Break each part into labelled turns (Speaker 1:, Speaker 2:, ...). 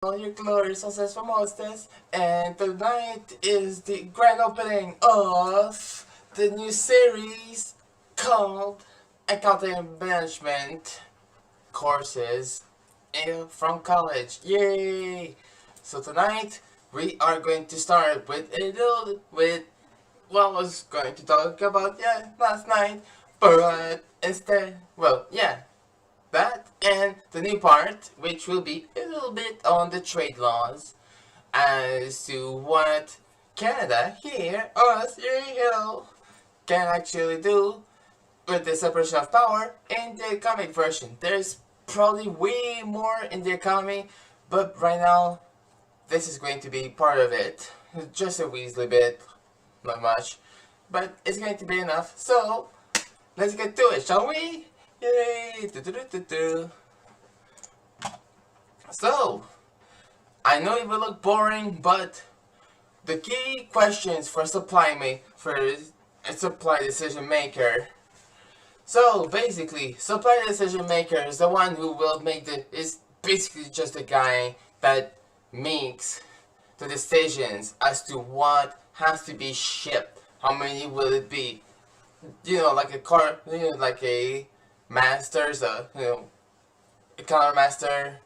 Speaker 1: All your glorious successful hostess, and tonight is the grand opening of the new series called Accounting Management Courses from college. Yay! So tonight we are going to start with what I was going to talk about last night, but instead, that and the new part, which will be a little bit on the trade laws as to what Canada here, us here, can actually do with the separation of power in the economic version. There's probably way more in the economy, but right now this is going to be part of it. Just a weaselly bit, not much, but it's going to be enough. So let's get to it, shall we? Yay! So, I know it will look boring, but the key questions for a supply decision maker. So basically, supply decision maker is the one who will is basically just the guy that makes the decisions as to what has to be shipped. How many will it be? Like a car, like a master's, a counter master,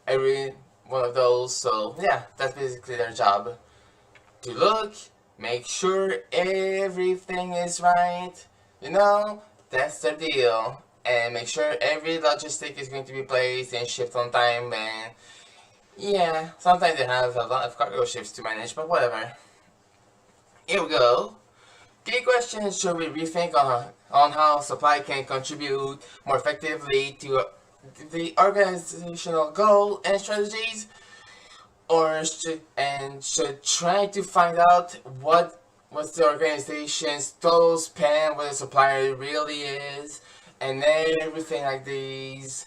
Speaker 1: every one of those. So yeah, that's basically their job. To look, make sure everything is right. That's the deal. And make sure every logistic is going to be placed and shipped on time. And yeah, sometimes they have a lot of cargo ships to manage, but whatever. Here we go. Key questions: should we rethink on how supply can contribute more effectively to the organizational goal and strategies, or should try to find out what's the organization's total span, what the supplier really is, and everything like these.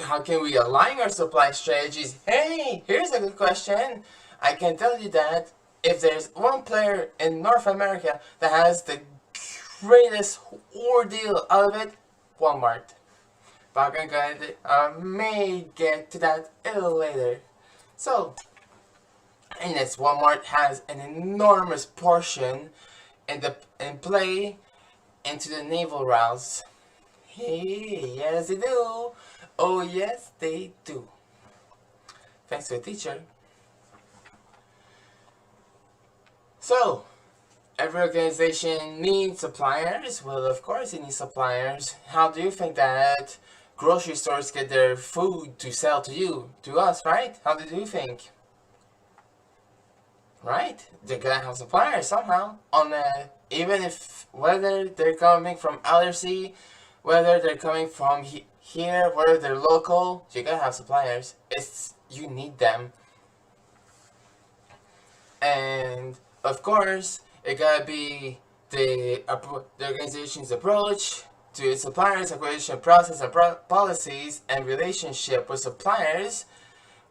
Speaker 1: How can we align our supply strategies? Hey, here's a good question. I can tell you that if there's one player in North America that has the greatest ordeal out of it, Walmart. But I may get to that a little later. So, and yes, Walmart has an enormous portion in play into the naval routes. Hey, yes they do. Oh yes, they do. Thanks to a teacher. So, every organization needs suppliers. Well, of course it needs suppliers. How do you think that grocery stores get their food to sell to you, to us, right? How do you think? Right? They're gonna have suppliers somehow. Even if whether they're coming from LRC, whether they're coming from here, whether they're local, you're gonna have suppliers. You need them, and of course, it gotta be the organization's approach to its suppliers, acquisition process, and policies, and relationship with suppliers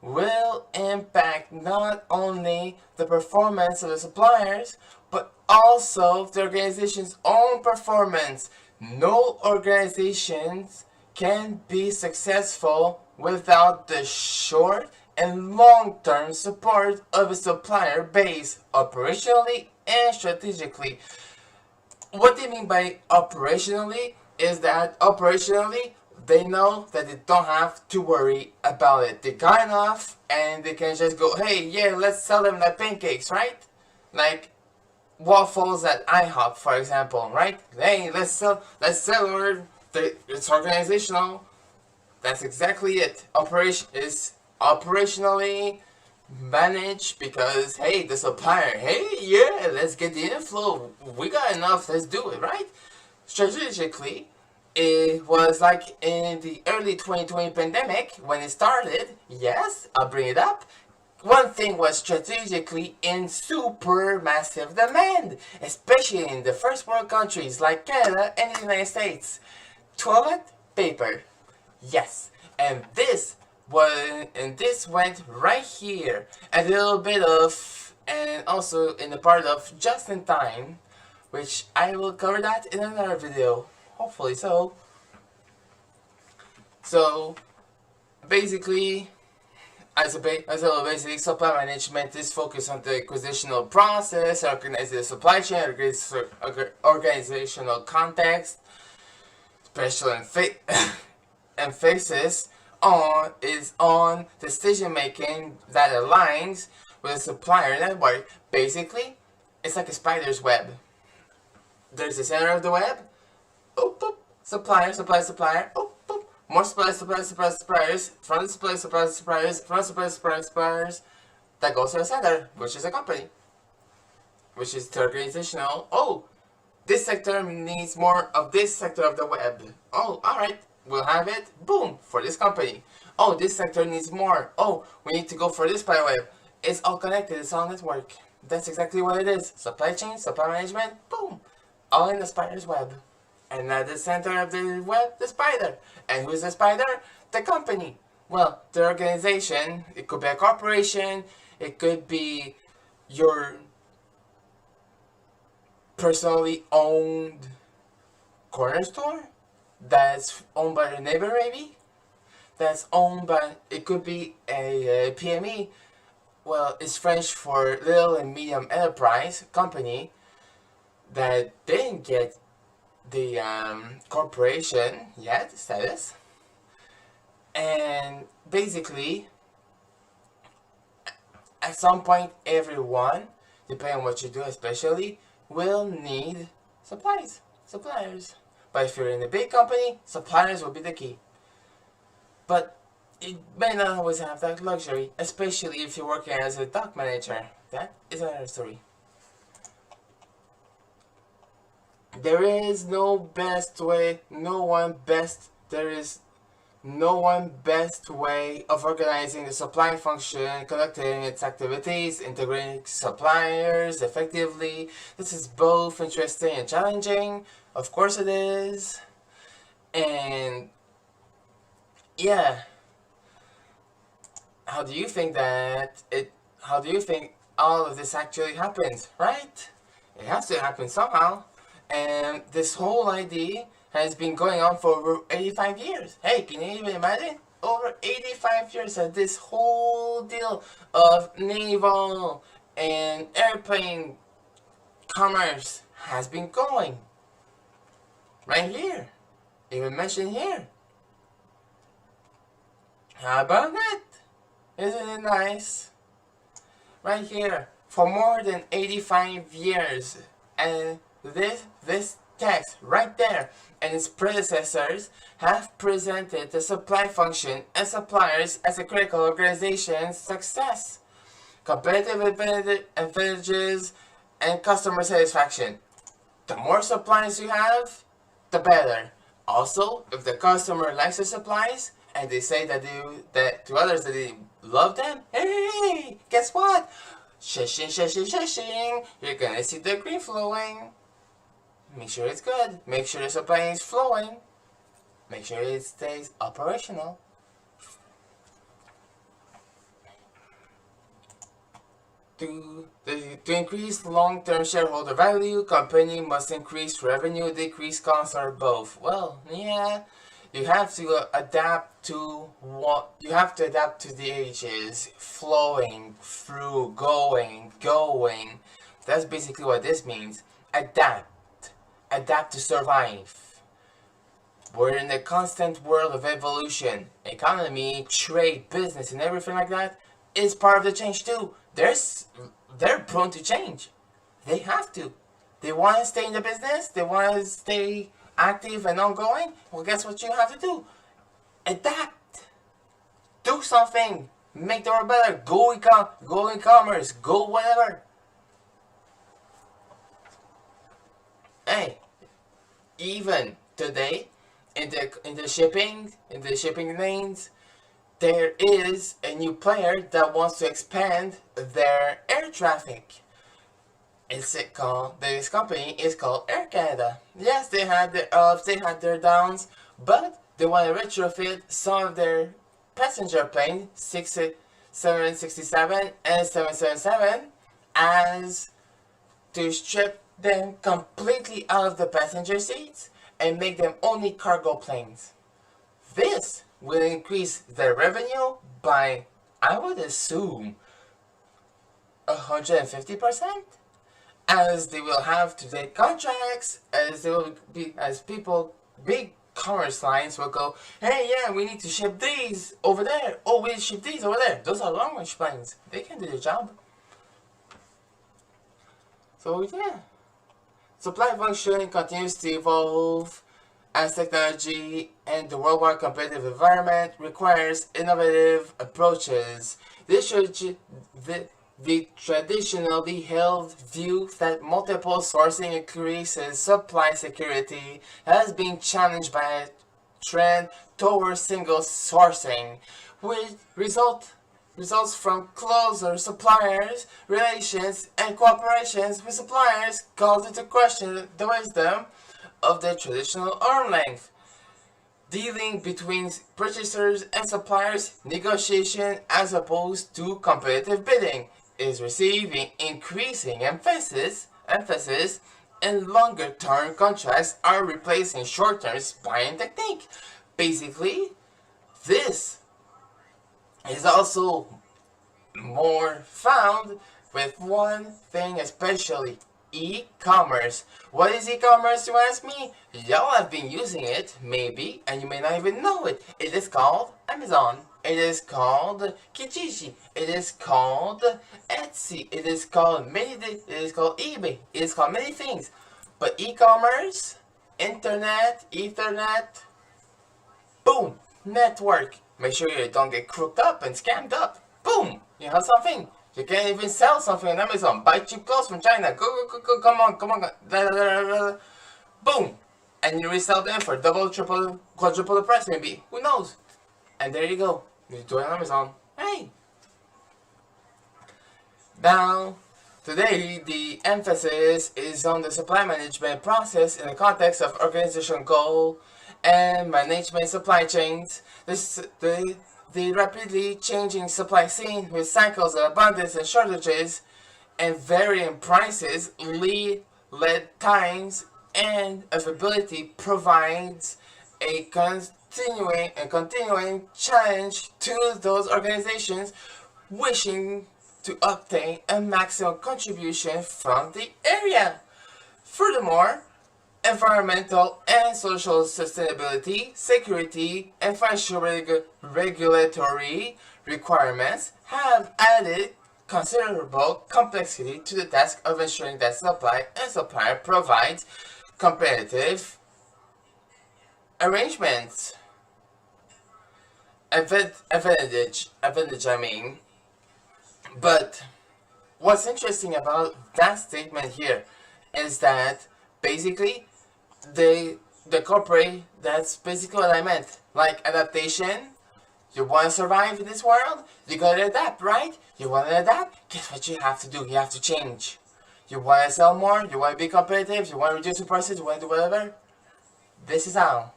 Speaker 1: will impact not only the performance of the suppliers, but also the organization's own performance. No organizations can be successful without the short and long-term support of a supplier base, operationally and strategically. What they mean by operationally is that operationally they know that they don't have to worry about it. They got enough and they can just go, hey, yeah, let's sell them like pancakes, right? Like waffles at IHOP, for example, right? Hey, let's sell it's organizational. That's exactly it. Operation is operationally managed because, hey, the supplier, hey, yeah, let's get the inflow. We got enough, let's do it, right? Strategically, it was like in the early 2020 pandemic when it started. Yes, I'll bring it up. One thing was strategically in super massive demand, especially in the first world countries like Canada and the United States. Toilet paper. Yes, and this went right here. A little bit of, and also in the part of just in time, which I will cover that in another video. Hopefully so. So, basically, Basically, supply management is focused on the acquisitional process, organizing the supply chain, organizational context, special emphasis on decision making that aligns with the supplier network. Basically, it's like a spider's web. There's the center of the web. Oop, boop. Supplier, Oop, boop. More suppliers. From the suppliers. That goes to the center, which is a company. Which is the organizational. Oh, this sector needs more of this sector of the web. Oh, alright. We'll have it. Boom. For this company. Oh, this sector needs more. Oh, we need to go for this spider web. It's all connected. It's all network. That's exactly what it is. Supply chain, supply management. Boom. All in the spider's web. And at the center of the web, the spider. And who's the spider? The company. Well, the organization. It could be a corporation. It could be your personally owned corner store that's owned by your neighbor, maybe. That's owned by. It could be a PME. Well, it's French for little and medium enterprise company that didn't get the corporation yet status, and basically at some point everyone, depending on what you do especially, will need suppliers. But if you're in a big company, suppliers will be the key. But it may not always have that luxury, especially if you're working as a dock manager. That is another story. There is no best way, there is no one best way of organizing the supply function, conducting its activities, integrating suppliers effectively. This is both interesting and challenging. Of course it is. And yeah, how do you think all of this actually happens, right? It has to happen somehow. And this whole idea has been going on for over 85 years. Hey, can you even imagine? Over 85 years that this whole deal of naval and airplane commerce has been going. Right here. Even mentioned here. How about that? Isn't it nice? Right here. For more than 85 years. And this text right there and its predecessors have presented the supply function and suppliers as a critical organization's success, competitive advantages, and customer satisfaction. The more suppliers you have, the better. Also, if the customer likes the supplies and they say that to others that they love them, hey, guess what? Shushing, you're gonna see the green flowing. Make sure it's good. Make sure the supply is flowing. Make sure it stays operational. To increase long-term shareholder value, company must increase revenue, decrease costs, or both. Well, yeah, you have to adapt to the ages, flowing through, going. That's basically what this means. Adapt to survive. We're in a constant world of evolution. Economy, trade, business, and everything like that is part of the change too. They're prone to change. They have to. They want to stay in the business. They want to stay active and ongoing. Well, guess what you have to do? Adapt. Do something. Make the world better. Go e-commerce. Go whatever. Hey, even today, in the shipping lanes, there is a new player that wants to expand their air traffic. This company is called Air Canada. Yes, they had their ups, they had their downs, but they want to retrofit some of their passenger planes, 767 and 777, as to strip them completely out of the passenger seats and make them only cargo planes. This will increase their revenue by I would assume 150%, as they will have to take contracts, as they will be, as people, big commerce lines will go, hey, yeah, we need to ship these over there. Oh, we ship these over there. Those are long range planes. They can do the job. So yeah, supply function continues to evolve as technology and the worldwide competitive environment requires innovative approaches. The traditionally held view that multiple sourcing increases supply security has been challenged by a trend towards single sourcing, which results from closer suppliers relations and cooperations with suppliers calls into question the wisdom of the traditional arm length dealing between purchasers and suppliers. Negotiation as opposed to competitive bidding is receiving increasing emphasis, and longer-term contracts are replacing short-term buying technique. Basically, this is also more found with one thing especially: e-commerce. What is e-commerce, you ask me? Y'all have been using it, maybe, and you may not even know it. It is called Amazon. It is called Kijiji. It is called Etsy. It is called eBay. It is called many things. But e-commerce, internet, ethernet, boom, network. Make sure you don't get crooked up and scammed up. Boom, you have something. You can't even sell something on Amazon. Buy cheap clothes from China. Go, come on. Boom. And you resell them for double, triple, quadruple the price maybe. Who knows? And there you go. You do it on Amazon. Hey. Now, today the emphasis is on the supply management process in the context of organizational goal and management supply chains. The rapidly changing supply scene with cycles of abundance and shortages and varying prices, lead times, and availability provides a continuing challenge to those organizations wishing to obtain a maximum contribution from the area. Furthermore, environmental and social sustainability, security, and financial regulatory requirements have added considerable complexity to the task of ensuring that supply and supplier provides competitive arrangements. Advantage, I mean. But what's interesting about that statement here is that basically the corporate, that's basically what I meant. Like adaptation. You want to survive in this world? You gotta adapt, right? You want to adapt? Guess what you have to do? You have to change. You want to sell more? You want to be competitive? You want to reduce the prices? You want to do whatever? This is how.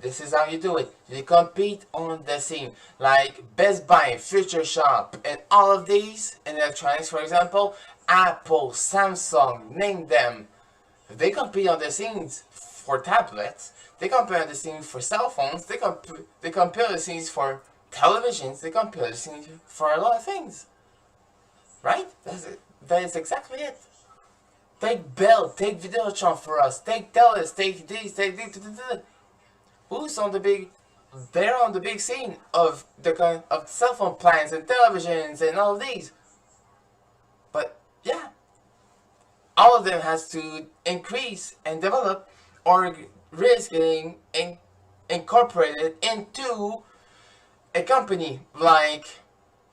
Speaker 1: This is how you do it. You compete on the scene. Like Best Buy, Future Shop, and all of these in electronics, for example, Apple, Samsung, name them. They compete on the scenes for tablets. They compete on the scenes for cell phones. They compete on the scenes for televisions. They compete on the scenes for a lot of things. Right? That is exactly it. Take Bell, take Videotron for us, take Telus, take these, take these. Who's on the big? They're on the big scene of of cell phone plans and televisions and all of these. But yeah, all of them has to increase and develop or risk getting incorporated into a company like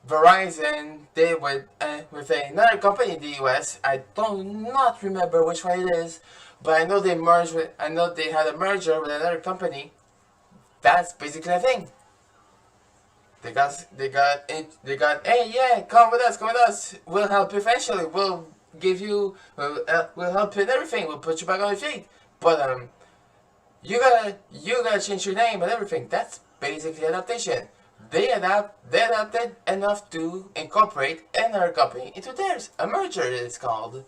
Speaker 1: Verizon did with another company in the US. I don't not remember which one it is, but I know they merged with. I know they had a merger with another company. That's basically a thing. They got. Hey, yeah, come with us. We'll help you financially. We'll give you. We'll help you in everything. We'll put you back on your feet. But you gotta change your name and everything. That's basically adaptation. They adapted enough to incorporate another company into theirs. A merger, it's called.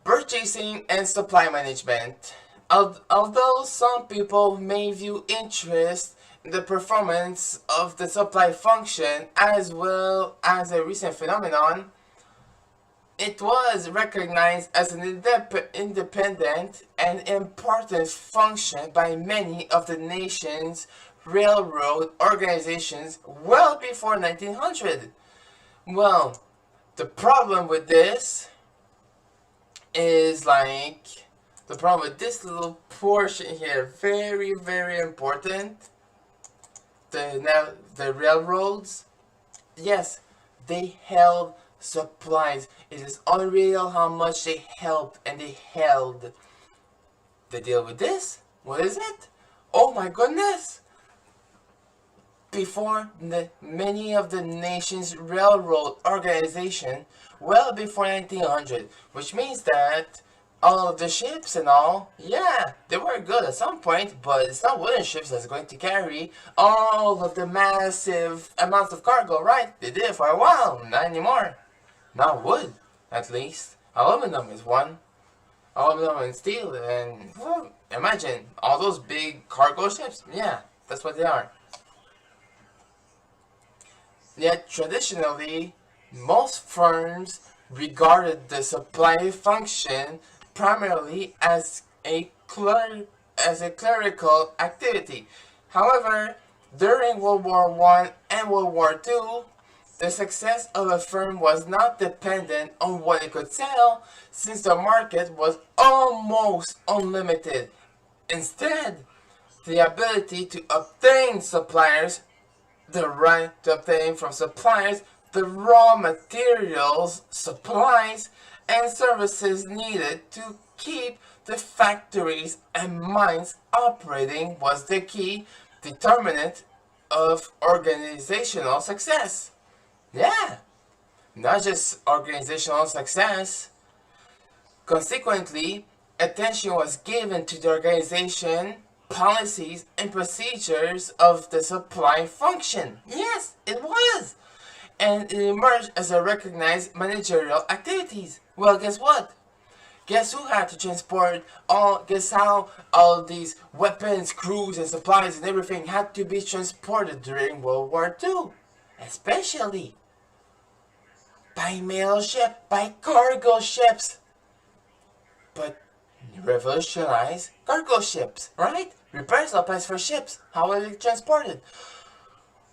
Speaker 1: Purchasing and supply management. Although some people may view interest the performance of the supply function as well as a recent phenomenon, it was recognized as an independent and important function by many of the nation's railroad organizations well before 1900. Well, the problem with this is the problem with this little portion here, very, very important. The railroads, yes, they held supplies. It is unreal how much they helped and they held. The deal with this, what is it? Oh my goodness! Before many of the nation's railroad organization, well before 1900, which means that all of the ships and all, yeah, they were good at some point, but it's not wooden ships that's going to carry all of the massive amounts of cargo, right? They did it for a while, not anymore. Not wood, at least. Aluminum is one. Aluminum and steel, and well, imagine all those big cargo ships. Yeah, that's what they are. Yet traditionally, most firms regarded the supply function primarily as a clerical activity. However, during World War I and World War II, the success of a firm was not dependent on what it could sell, since the market was almost unlimited. Instead, the ability to obtain the right to obtain from suppliers the raw materials, supplies, and services needed to keep the factories and mines operating was the key determinant of organizational success. Yeah, not just organizational success. Consequently, attention was given to the organization, policies, and procedures of the supply function. Yes, it was. And it emerged as a recognized managerial activities. Well, guess what? Guess who had to transport guess how all these weapons, crews, and supplies and everything had to be transported during World War II? Especially by mail ship, by cargo ships. But revolutionized cargo ships, right? Repair supplies for ships. How are they transported?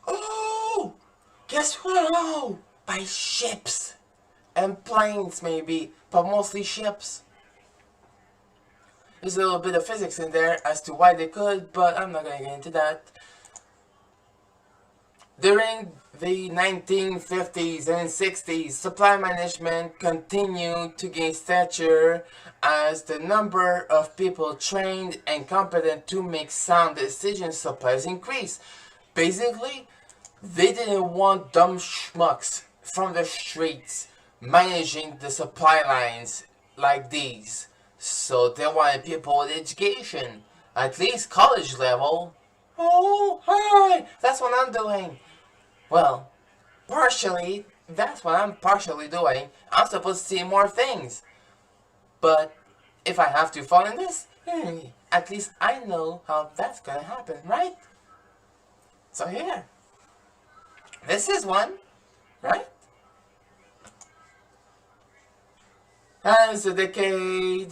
Speaker 1: Oh, guess what? Oh, by ships and planes maybe, but mostly ships. There's a little bit of physics in there as to why they could, but I'm not going to get into that. During the 1950s and 60s, supply management continued to gain stature as the number of people trained and competent to make sound decision supplies increased. Basically, they didn't want dumb schmucks from the streets managing the supply lines like these. So they wanted people with education, at least college level. Oh, hi! That's what I'm doing. Well, partially, that's what I'm partially doing. I'm supposed to see more things. But if I have to fall in this, at least I know how that's gonna happen, right? So here. This is one, right? As the decade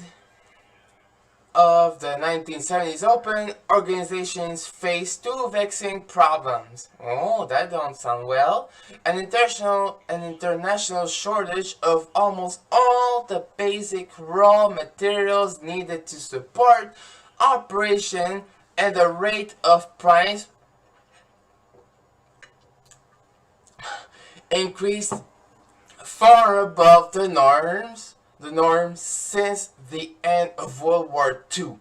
Speaker 1: of the 1970s opened, organizations faced two vexing problems. Oh, that don't sound well. An international shortage of almost all the basic raw materials needed to support operation, and the rate of price increased far above the norms since the end of World War II.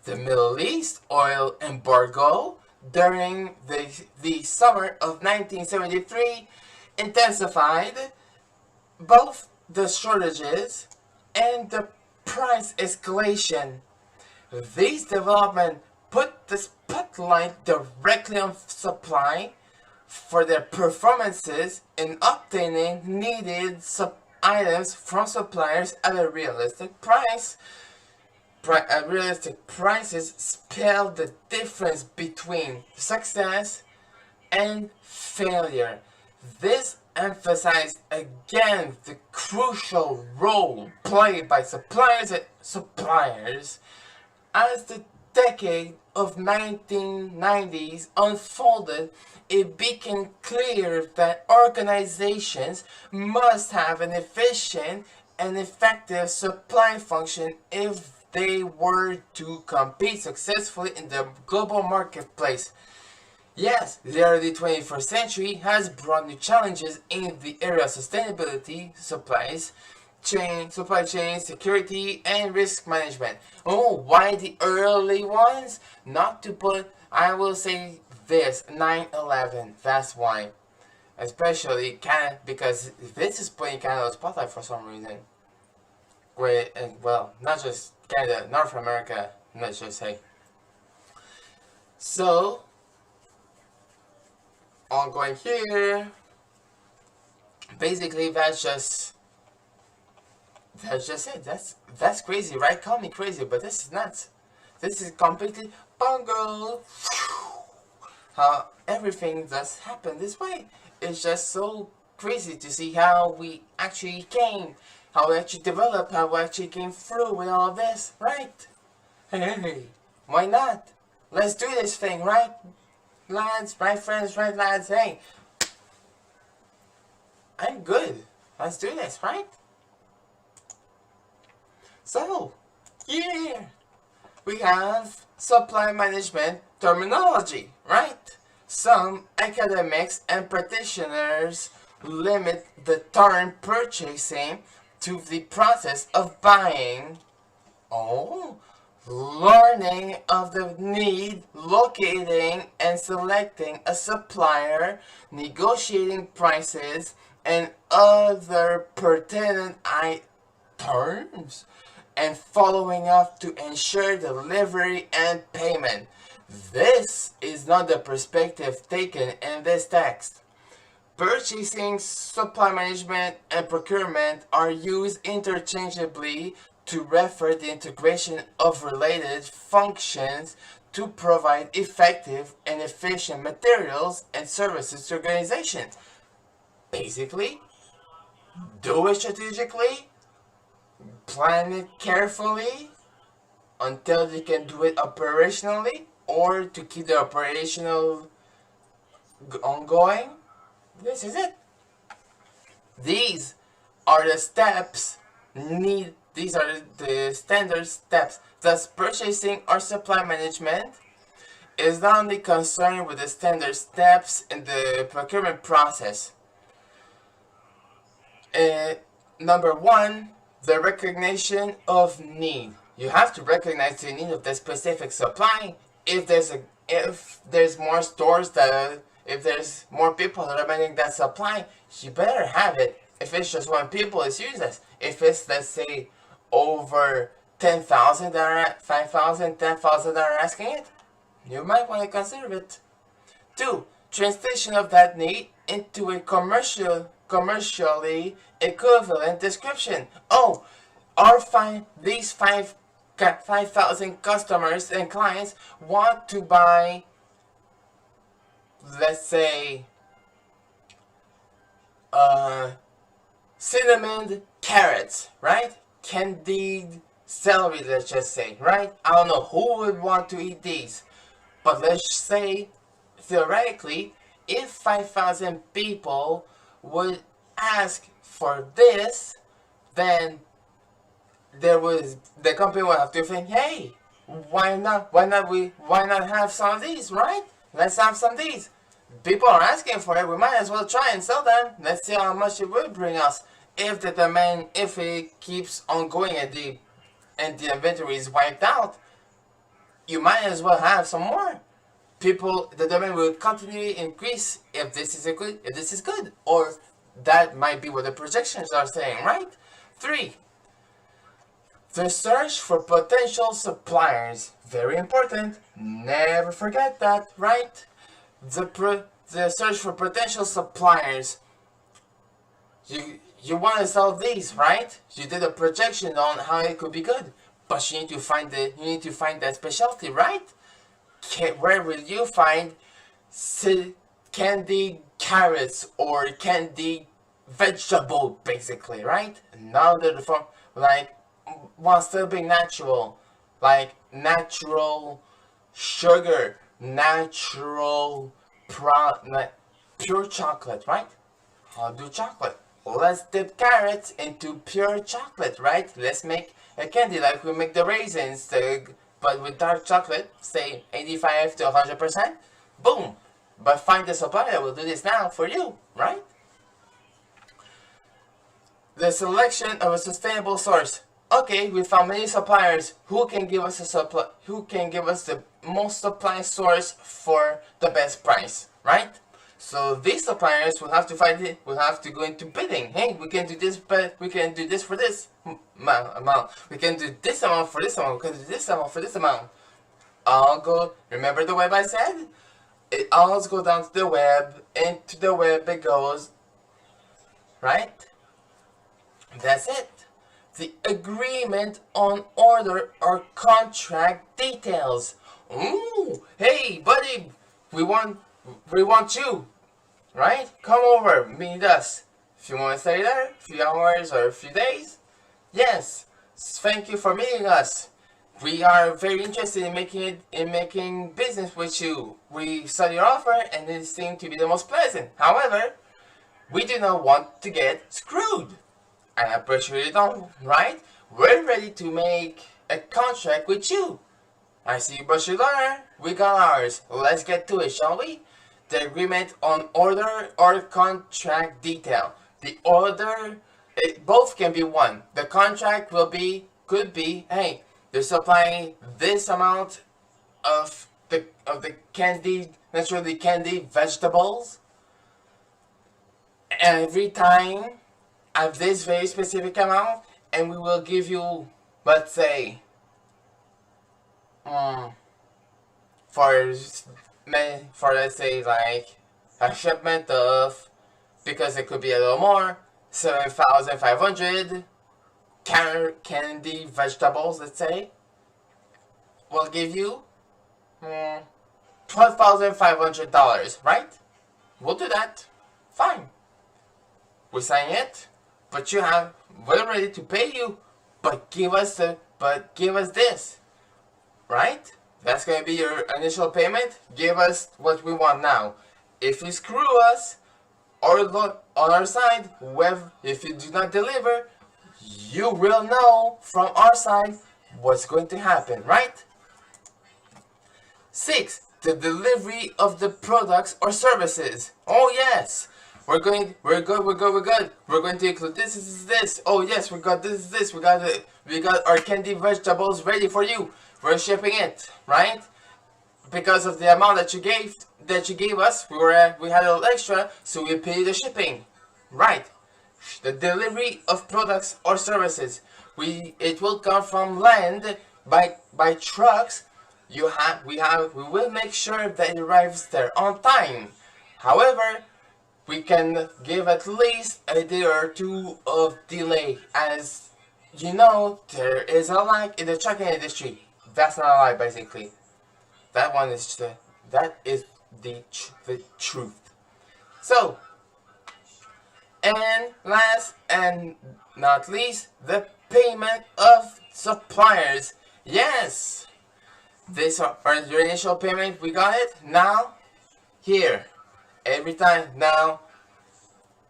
Speaker 1: The Middle East oil embargo during the summer of 1973 intensified both the shortages and the price escalation. These developments put the spotlight directly on supply for their performances in obtaining needed items from suppliers at a realistic price. realistic prices spell the difference between success and failure. This emphasizes again the crucial role played by suppliers as the decade of 1990s unfolded. It became clear that organizations must have an efficient and effective supply function if they were to compete successfully in the global marketplace. Yes, the early 21st century has brought new challenges in the area of sustainability, supply chain, security, and risk management. Oh, why the early ones? Not to put, I will say this, 9/11. That's why. Especially Canada, because this is putting Canada on the spotlight for some reason. Great, and well, not just Canada, North America, let's just say. So, ongoing here, basically that's just it. That's crazy, right? Call me crazy, but this is nuts. This is completely bungled. How everything does happen this way. It's just so crazy to see how we actually came, how we actually developed, how we actually came through with all this, right? Hey, why not? Let's do this thing, right? Lads, right friends, right lads, hey. I'm good. Let's do this, right? So, yeah. We have supply management terminology, right? Some academics and practitioners limit the term purchasing to the process of buying. Oh, learning of the need, locating and selecting a supplier, negotiating prices, and other pertinent terms, and following up to ensure delivery and payment. This is not the perspective taken in this text. Purchasing, supply management, and procurement are used interchangeably to refer the integration of related functions to provide effective and efficient materials and services to organizations. Basically, do it strategically, plan it carefully until you can do it operationally, or to keep the operational ongoing. This is it. These are the steps these are the standard steps. Thus, purchasing or supply management is not only concerned with the standard steps in the procurement process. Number one, the recognition of need. You have to recognize the need of the specific supply. If there's more stores if there's more people that are making that supply, you better have it. If it's just one people, it's useless. If it's, let's say, over 10,000 that are 5,000, 10,000 that are asking it, you might want to consider it. 2. Translation of that need into a commercially equivalent description. Oh, these 5,000 customers and clients want to buy, let's say, cinnamon carrots, right? Candied celery, let's just say, right? I don't know who would want to eat these, but let's say, theoretically, if 5,000 people would ask for this, then the company would have to think, hey, why not have some of these, right? Let's have some of these. People are asking for it, we might as well try and sell them. Let's see how much it will bring us. If the demand, if it keeps on going and the inventory is wiped out, you might as well have some more. The demand will continually increase if this is good, or that might be what the projections are saying, right? 3. The search for potential suppliers. Very important. Never forget that, right? The search for potential suppliers. You want to sell these, right? You did a projection on how it could be good. but you need to find that specialty, right? Where will you find candied carrots or candied vegetable, basically, right? Now the form, like, while still being natural, like natural sugar, natural like pure chocolate, right? I'll do chocolate. Let's dip carrots into pure chocolate, right? Let's make a candy like we make the raisins, but with dark chocolate, say 85 to 100%. Boom! But find the supplier that will do this now for you, right? The selection of a sustainable source. Okay, we found many suppliers. Who can give us the most supply source for the best price, right? So these suppliers will have to find it. Will have to go into bidding. Hey, we can do this, but we can do this for this amount. We can do this amount for this amount. We can do this amount for this amount. I'll go. Remember the web I said? It all goes down to the web. Into the web it goes. Right? That's it. The agreement on order or contract details. Ooh, hey buddy, we want you, right? Come over, meet us. If you want to stay there, a few hours or a few days, yes. Thank you for meeting us. We are very interested in making business with you. We saw your offer and it seemed to be the most pleasant. However, we do not want to get screwed. And I'm pretty sure you don't, right? We're ready to make a contract with you. I see you brush your learner. We got ours. Let's get to it, shall we? The agreement on order or contract detail. The order, both can be one. The contract could be, hey, they're supplying this amount of the candied, naturally candied vegetables every time at this very specific amount, and we will give you, let's say, for let's say like a shipment of, because it could be a little more, 7,500 candy vegetables, let's say, we'll give you $12,500, right? We'll do that. Fine. We sign it. But we're ready to pay you, but give us this, right? That's gonna be your initial payment. Give us what we want now. If you screw us, or look on our side, if you do not deliver, you will know from our side what's going to happen, right? 6. The delivery of the products or services. Oh yes. We're good. We're going to include this. Oh yes, we got this. We got our candied vegetables ready for you. We're shipping it, right? Because of the amount that you gave us, we had a little extra, so we paid the shipping, right? The delivery of products or services. It will come from land by trucks. We will make sure that it arrives there on time. However, we can give at least a day or two of delay, as you know, there is a lag in the trucking industry. That's not a lie, basically. That is the truth. So, and last and not least, the payment of suppliers. Yes, this are your initial payment. We got it now. Here. Every time now,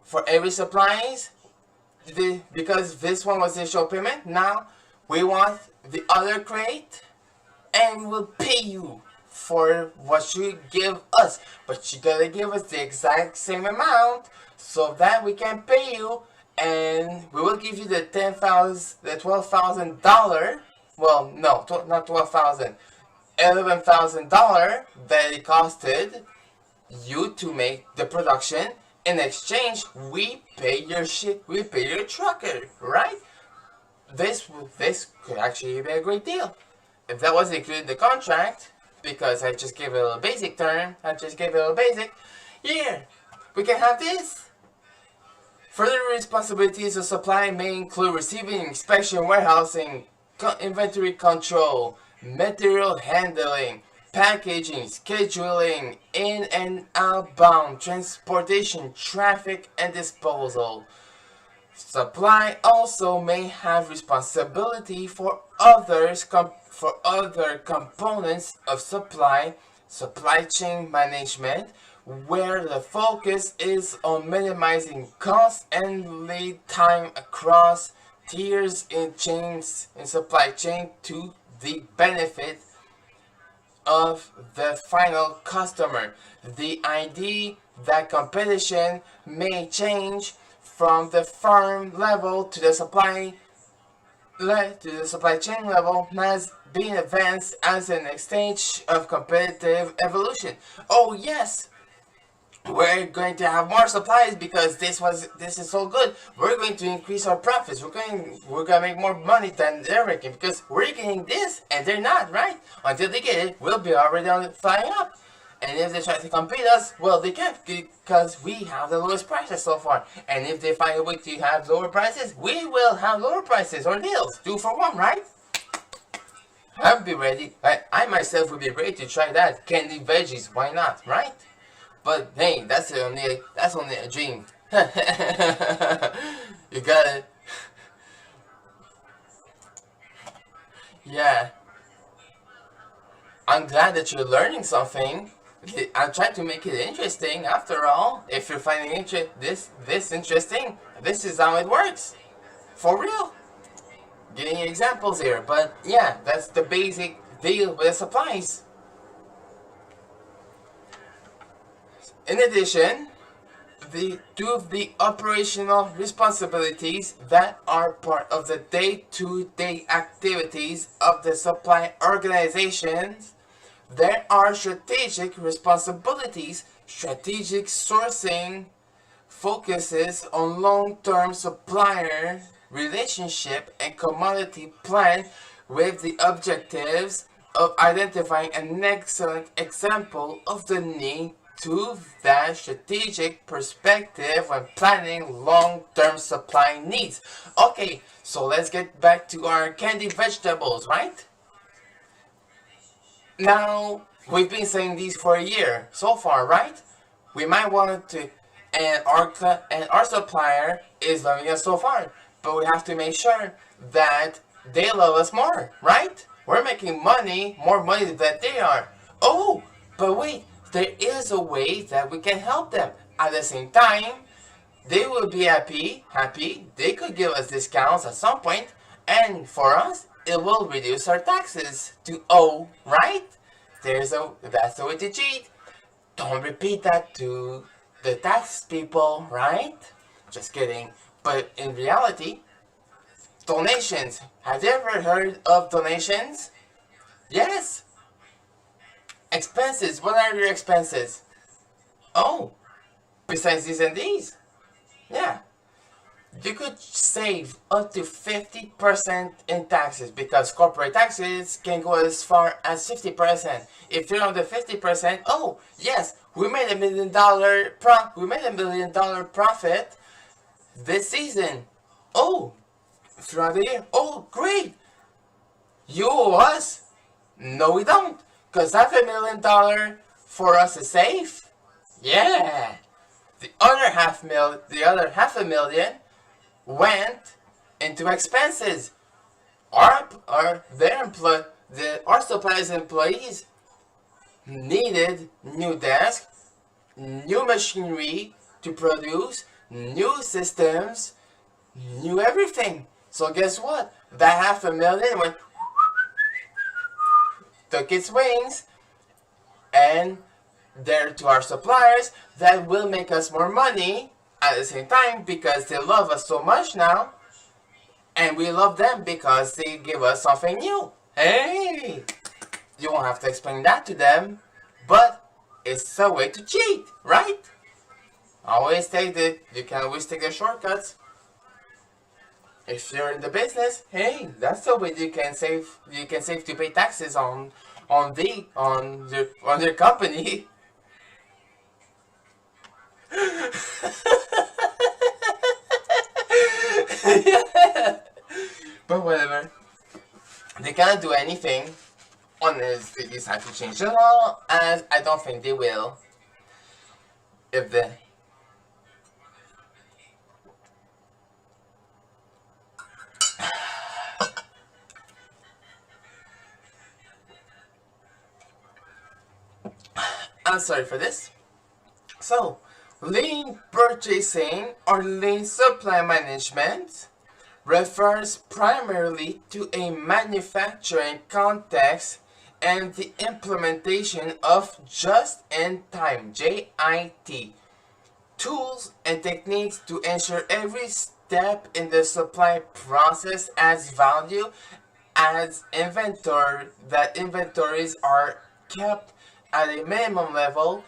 Speaker 1: for every supplies, because this one was the initial payment, now we want the other crate, and we'll pay you for what you give us. But you gotta give us the exact same amount so that we can pay you, and we will give you the $12,000. Well, no, not 12,000, $11,000 that it costed you to make the production. In exchange, we pay your trucker, right? This could actually be a great deal if that was included in the contract, because I just gave it a little basic term. Yeah, we can have this. Further responsibilities of supply may include receiving, inspection, warehousing, inventory control, material handling, packaging, scheduling, in and outbound, transportation, traffic, and disposal. Supply also may have responsibility for other components of supply chain management, where the focus is on minimizing cost and lead time across tiers in supply chain to the benefit of the final customer. The idea that competition may change from the firm level to the supply chain level has been advanced as the next stage of competitive evolution. Oh yes, we're going to have more supplies because this is so good. We're going to increase our profits. We're going to make more money than they're making because we're getting this and they're not, right? Until they get it, we'll be already on flying up. And if they try to compete us, well, they can't because we have the lowest prices so far. And if they find a way to have lower prices, we will have lower prices or deals. 2 for 1, right? I'll be ready. I myself will be ready to try that. Candy veggies, why not, right? But hey, that's only a dream. You got it. Yeah. I'm glad that you're learning something. I'm trying to make it interesting. After all, if you're finding this interesting, this is how it works. For real. Giving you examples here, but yeah, that's the basic deal with supplies. In addition, two of the operational responsibilities that are part of the day-to-day activities of the supply organizations, there are strategic responsibilities. Strategic sourcing focuses on long-term supplier relationship and commodity plan with the objectives of identifying an excellent example of the need to that strategic perspective when planning long-term supply needs. Okay, so let's get back to our candied vegetables, right? Now, we've been saying these for a year so far, right? We might want to, and our supplier is loving us so far, but we have to make sure that they love us more, right? We're making money, more money than they are. Oh, but wait, there is a way that we can help them. At the same time, they will be happy. They could give us discounts at some point, and for us, it will reduce our taxes to owe, right? That's the way to cheat. Don't repeat that to the tax people, right? Just kidding. But in reality, donations. Have you ever heard of donations? Yes. Expenses. What are your expenses? Oh, besides these and these. Yeah. You could save up to 50% in taxes because corporate taxes can go as far as 50%. If you're on the 50%, oh yes, we made $1 million profit this season. Oh, throughout the year. Oh, great. You owe us? No, we don't. Because that's $1 million for us is safe. Yeah. The other half a million went into expenses. Our suppliers employees needed new desks, new machinery to produce, new systems, new everything. So guess what? That half a million went took its wings and there to our suppliers that will make us more money at the same time because they love us so much now and we love them because they give us something new. Hey, you won't have to explain that to them, but it's a way to cheat, right? You can always take the shortcuts. If you're in the business, hey, that's the way you can save to pay taxes on your company. Yeah. But whatever. cannot do anything unless they decide to change the law, and I don't think they will. If the I'm sorry for this. So, lean purchasing or lean supply management refers primarily to a manufacturing context and the implementation of just-in-time (JIT) tools and techniques to ensure every step in the supply process adds value, adds inventory, that inventories are kept at a minimum level,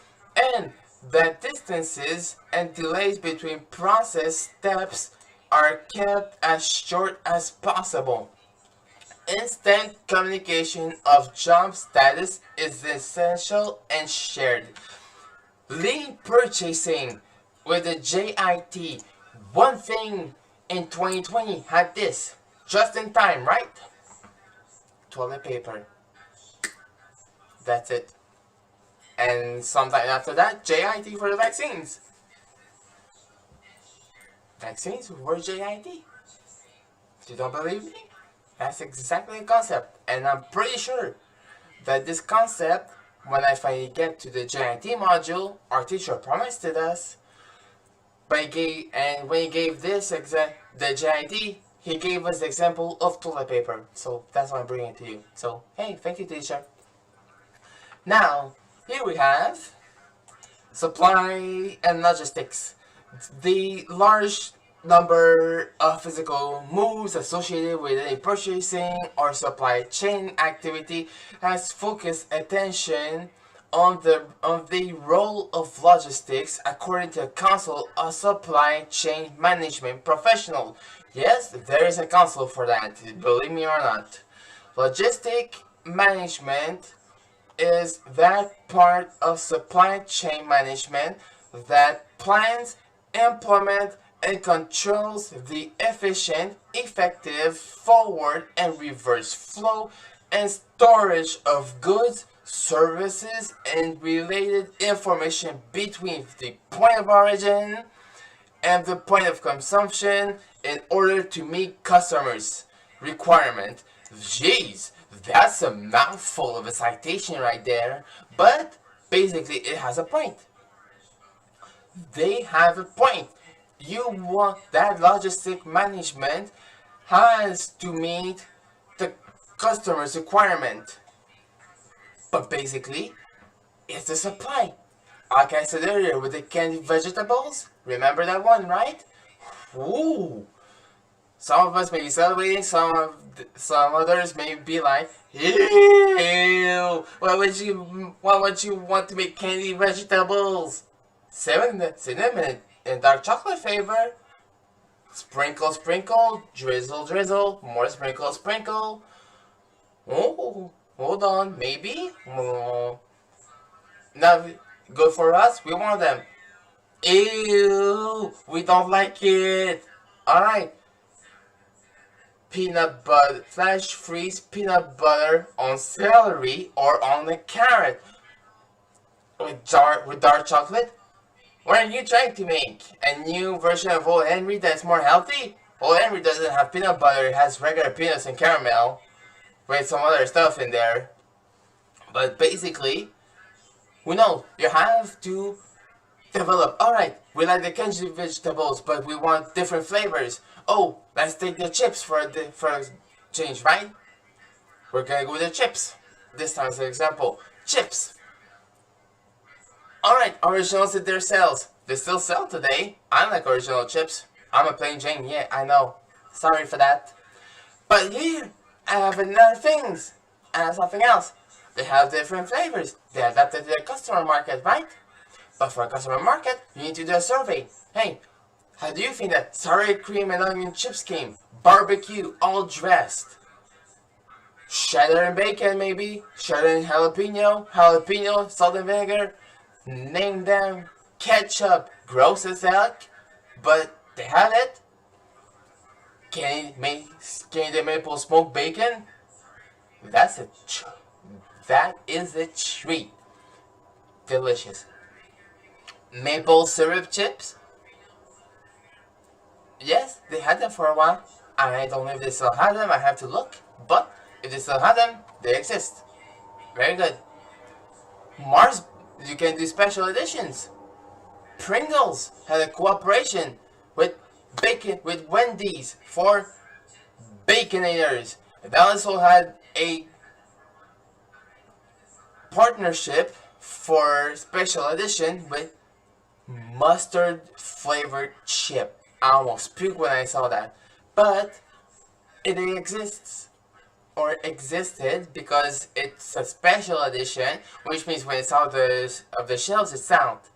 Speaker 1: and that distances and delays between process steps are kept as short as possible. Instant communication of job status is essential and shared. Lean purchasing with the JIT. One thing in 2020 had this. Just in time, right? Toilet paper. That's it. And sometime after that, JIT for the vaccines. Vaccines were JIT. You don't believe me? That's exactly the concept. And I'm pretty sure that this concept, when I finally get to the JIT module, our teacher promised it us. But when he gave this the JIT, he gave us the example of toilet paper. So that's why I'm bringing it to you. So, hey, thank you, teacher. Now, here we have supply and logistics. The large number of physical moves associated with a purchasing or supply chain activity has focused attention on the role of logistics according to a council of supply chain management professional. Yes, there is a council for that, believe me or not. Logistic management is that part of supply chain management that plans, implements, and controls the efficient, effective forward and reverse flow and storage of goods, services, and related information between the point of origin and the point of consumption in order to meet customers' requirement. Jeez, that's a mouthful of a citation right there, but basically it has a point. They have a point. You want that logistic management has to meet the customer's requirement. But basically, it's the supply. Like I said earlier with the candied vegetables, remember that one, right? Ooh. Some of us may be celebrating, some others may be like, ew, why would you want to make candied vegetables? Cinnamon and dark chocolate flavor. Sprinkle, sprinkle, drizzle, drizzle, more sprinkle, sprinkle. Oh, hold on, maybe? Oh. Now, good for us, we want them. Ew, we don't like it. Alright. Peanut butter, flash freeze peanut butter on celery or on the carrot. With dark chocolate? What are you trying to make? A new version of Old Henry that's more healthy? Old Henry doesn't have peanut butter, it has regular peanuts and caramel. With some other stuff in there. But basically, we know you have to develop. Alright, we like the candied vegetables, but we want different flavors. Oh, let's take the chips for a change, right? We're gonna go with the chips. This time as an example. Chips. Alright, originals did their sales. They still sell today. I like original chips. I'm a plain Jane, yeah, I know. Sorry for that. But here, I have another things. I have something else. They have different flavors. They adapted to the customer market, right? But for a customer market, you need to do a survey. Hey, how do you think that sour cream and onion chips came? Barbecue, all dressed. Cheddar and bacon, maybe. Cheddar and jalapeno, salt and vinegar. Name them. Ketchup, gross as heck, but they have it. Candy maple smoked bacon. That's a that is a treat. Delicious. Maple syrup chips? Yes, they had them for a while. I don't know if they still have them. I have to look. But if they still have them, they exist. Very good. Mars, you can do special editions. Pringles had a cooperation with with Wendy's for Baconators. They also had a partnership for special edition with mustard flavored chip. I almost puked when I saw that. But it exists or existed because it's a special edition, which means when it's out of the shelves, it's out.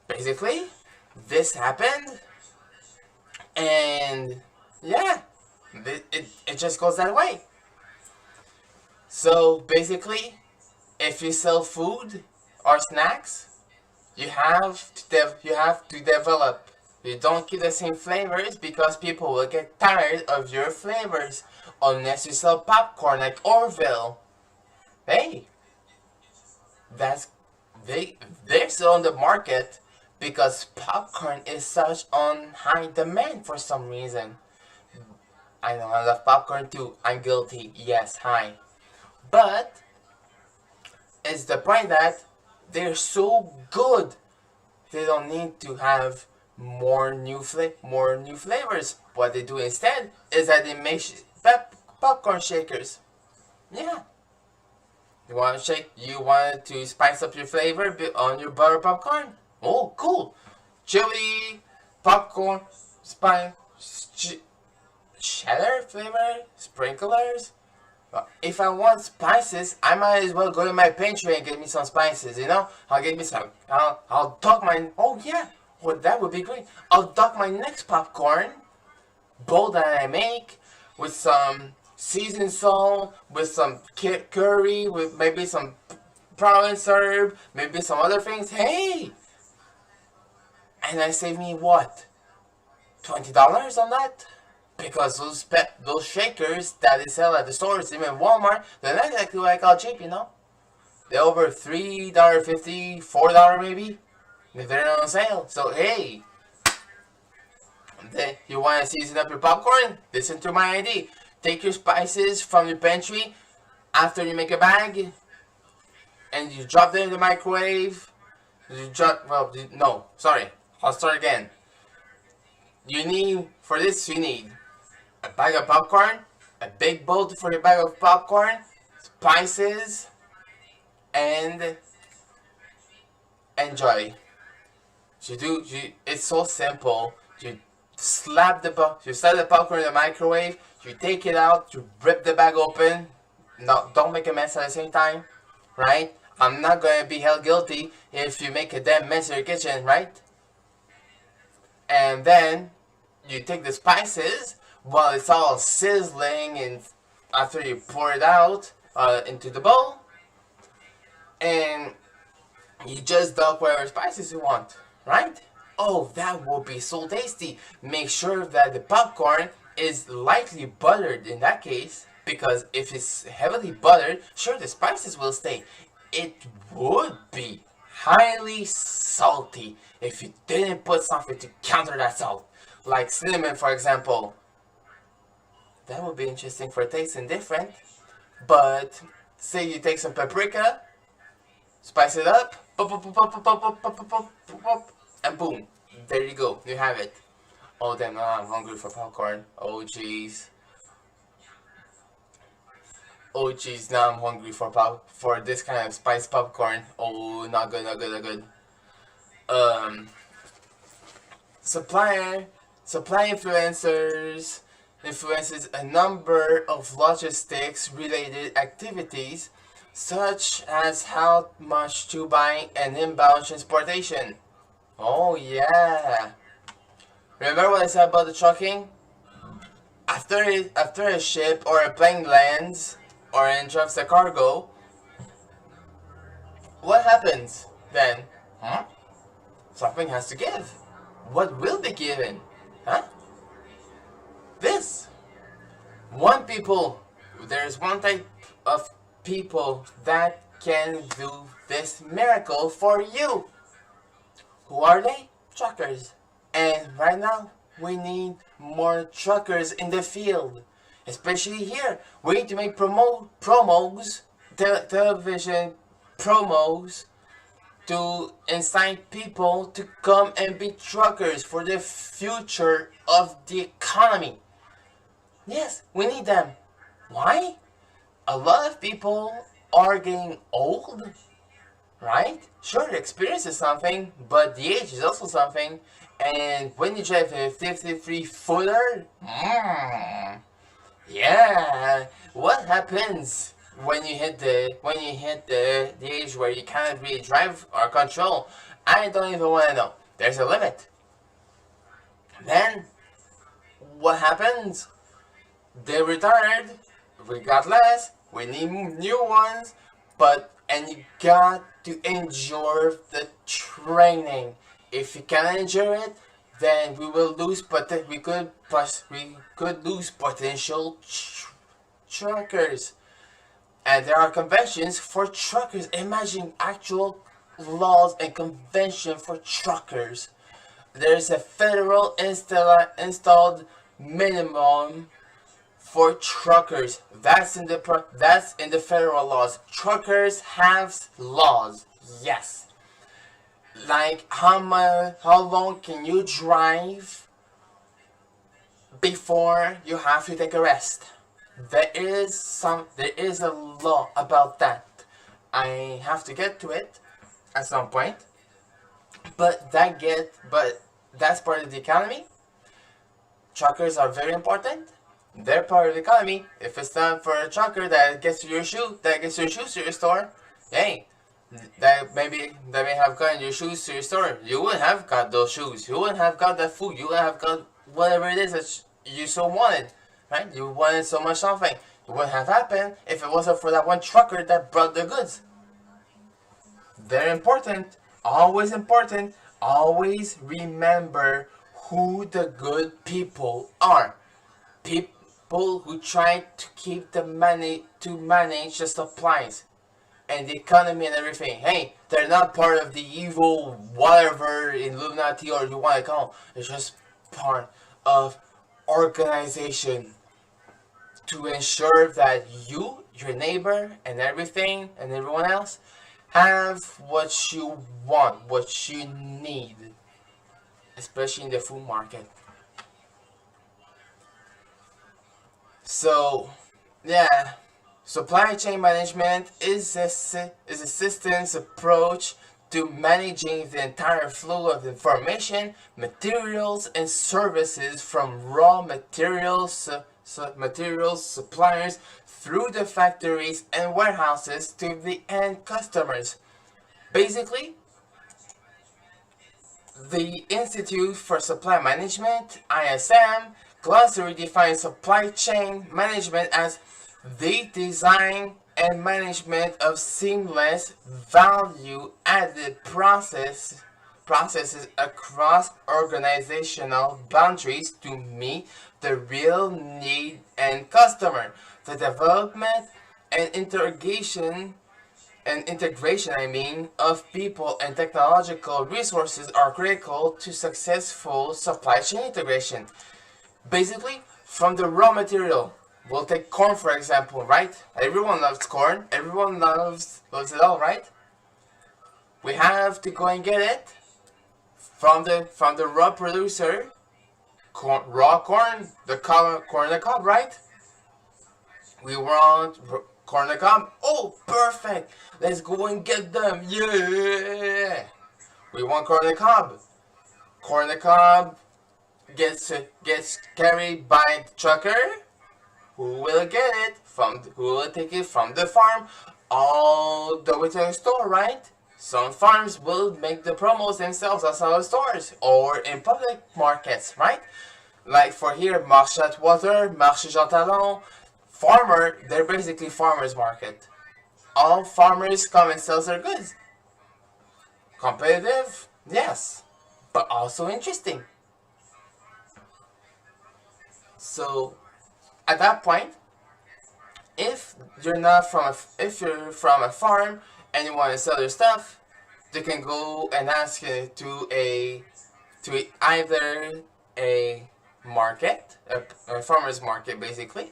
Speaker 1: Basically, this happened, and yeah, it just goes that way. So basically, if you sell food or snacks, you have to develop. You don't keep the same flavors because people will get tired of your flavors unless you sell popcorn like Orville. Hey, that's they're still on the market because popcorn is such on high demand for some reason. I know I love popcorn too. I'm guilty. Yes, hi. But it's the point that they're so good. They don't need to have more new flavors. What they do instead is that they make popcorn shakers. Yeah. You want to shake? You want to spice up your flavor on your butter popcorn? Oh, cool. Chili, popcorn, spice, cheddar flavor, sprinklers. If I want spices, I might as well go to my pantry and get me some spices, you know? I'll get me some, I'll duck my, oh yeah, well that would be great. I'll duck my next popcorn bowl that I make with some seasoned salt, with some curry, with maybe some Provence herb, maybe some other things. Hey! And I save me what? $20 on that? Because those shakers that they sell at the stores, even Walmart, they're not exactly like all cheap, you know? They're over $3.50, $4 maybe, if they're on sale. So hey, you want to season up your popcorn? Listen to my ID. Take your spices from your pantry after you make a bag, and you drop them in the microwave. No, sorry, I'll start again. You need a bag of popcorn, a big bowl for your bag of popcorn, spices, and enjoy. It's so simple. You slap you set the popcorn in the microwave, you take it out, you rip the bag open. No, don't make a mess at the same time, right? I'm not gonna be held guilty if you make a damn mess in your kitchen, right? And then you take the spices while it's all sizzling, and after you pour it out into the bowl, and you just dump whatever spices you want, right? Oh, that will be so tasty. Make sure that the popcorn is lightly buttered in that case, because if it's heavily buttered, sure, the spices will stay. It would be highly salty if you didn't put something to counter that salt, like cinnamon, for example. That would be interesting for tasting different. But say you take some paprika, spice it up, and boom, there you go, you have it. Oh damn, now I'm hungry for popcorn. Oh jeez. Oh jeez, now I'm hungry for this kind of spiced popcorn. Oh, not good, not good, not good. Supply influences a number of logistics related activities, such as how much to buy and inbound transportation. Oh yeah. Remember what I said about the trucking? After a ship or a plane lands or enters the cargo, what happens then? Huh? Something has to give. What will be given? Huh? This. there's one type of people that can do this miracle for you. Who are they? Truckers. And right now, we need more truckers in the field. Especially here. We need to make promos, television promos, to incite people to come and be truckers for the future of the economy. Yes, we need them. Why? A lot of people are getting old, right? Sure, the experience is something, but the age is also something. And when you drive a 53 footer, yeah, what happens when you hit the age where you can't really drive or control? I don't even want to know. There's a limit. Then what happens? They retired. We got less. We need new ones. And you got to endure the training. If you can't endure it, then we will lose. We could lose potential truckers. And there are conventions for truckers. Imagine actual laws and convention for truckers. There's a federal installed minimum for truckers. That's in the federal laws. Truckers have laws. Yes. Like how long can you drive before you have to take a rest? There is a law about that. I have to get to it at some point. But that's part of the economy. Truckers are very important. They're part of the economy. If it's time for a trucker that gets your shoes to your store, hey, that may have gotten your shoes to your store. You wouldn't have got those shoes. You wouldn't have got that food. You wouldn't have got whatever it is that you so wanted, right? You wanted so much something. It wouldn't have happened if it wasn't for that one trucker that brought the goods. They're important. Always important. Always remember who the good people are. People who try to keep the money to manage the supplies and the economy and everything. Hey, they're not part of the evil whatever Illuminati or you want to call. It's just part of organization to ensure that you, your neighbor, and everything and everyone else have what you want, what you need, especially in the food market. So, yeah, supply chain management is a systems approach to managing the entire flow of information, materials, and services from raw materials, materials suppliers through the factories and warehouses to the end customers. Basically, the Institute for Supply Management, ISM, glossary defines supply chain management as the design and management of seamless value-added processes across organizational boundaries to meet the real need and customer. The development and integration of people and technological resources are critical to successful supply chain integration. Basically, from the raw material, we'll take corn for example, right? Everyone loves corn. Everyone loves it all, right? We have to go and get it from the raw producer, raw corn, corn on the cob, right? We want corn on the cob. Oh, perfect! Let's go and get them. Yeah. We want corn on the cob. Corn on the cob gets carried by the trucker, who will take it from the farm all the way to the store, right? Some farms will make the promos themselves outside of stores or in public markets, right? Like for here, Marché at Water, Marché Jean Talon, they're basically farmers market. All farmers come and sell their goods. Competitive? Yes. But also interesting. So, at that point, if you're not from if you're from a farm and you want to sell your stuff, you can go and ask it to either a market, a farmer's market basically,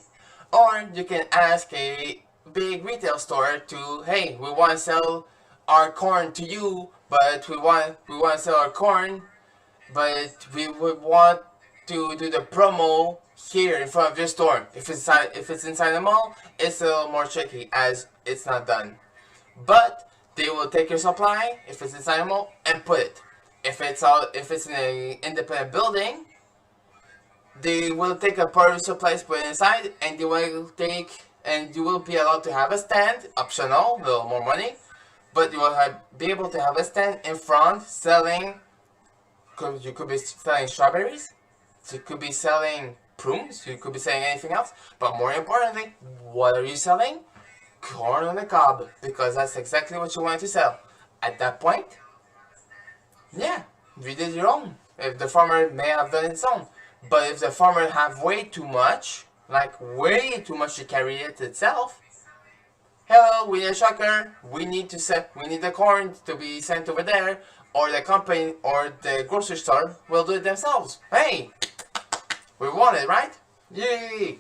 Speaker 1: or you can ask a big retail store to, hey, we want to sell our corn to you, but we want to sell our corn, but we would want to do the promo here in front of your store. If it's inside the mall, it's a little more tricky as it's not done. But they will take your supply if it's inside the mall and put it. If it's in an independent building, they will take a part of the supplies, put it inside, and you will be allowed to have a stand, optional, a little more money, but you will be able to have a stand in front selling. You could be selling strawberries, you could be selling prunes, you could be selling anything else, but more importantly, what are you selling? Corn on the cob, because that's exactly what you wanted to sell. At that point, yeah, you did your own. If the farmer may have done its own. But if the farmer have way too much, like way too much to carry it itself, hello, we need a trucker, we need the corn to be sent over there, or the company or the grocery store will do it themselves. Hey, we want it, right? Yay!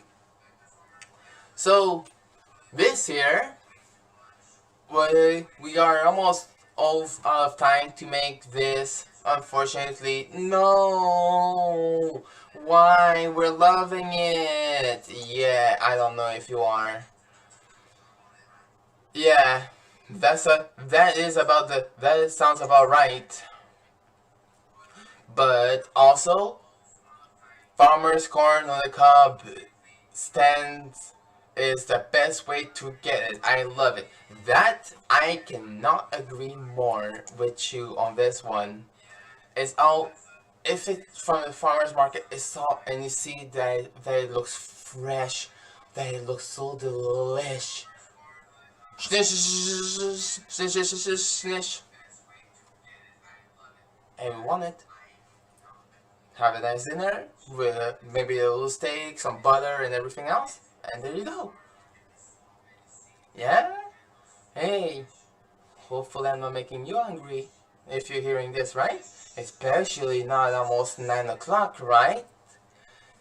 Speaker 1: So this year, we are almost out of time to make this. Unfortunately, no. Why? We're loving it. Yeah, I don't know if you are. Yeah, that sounds about right. But also, farmer's corn on the cob stands is the best way to get it. I love it. That I cannot agree more with you on this one. It's all, if it's from the farmer's market, it's all, and you see that it looks fresh, that it looks so delish. And we want it. Have a nice dinner with maybe a little steak, some butter, and everything else, and there you go. Yeah? Hey, hopefully I'm not making you hungry if you're hearing this, right? Especially not almost 9 o'clock, right?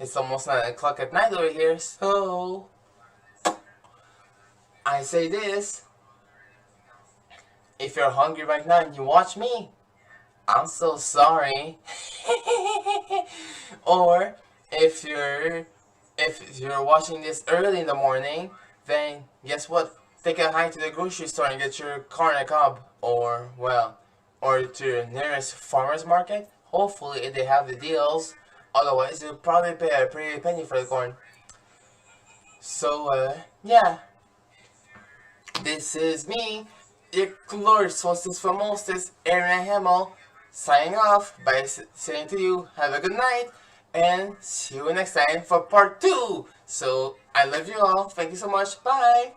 Speaker 1: It's almost 9 o'clock at night over here, so I say this. If you're hungry right now and you watch me, I'm so sorry. Or if you're watching this early in the morning, then guess what? Take a hike to the grocery store and get your corn on the cob, or to your nearest farmer's market. Hopefully they have the deals. Otherwise, you'll probably pay a pretty penny for the corn. So, yeah. This is me, your Lord Solstice for Mostess, Arianna Hamel, signing off by saying to you, have a good night, and see you next time for part 2. So, I love you all. Thank you so much. Bye.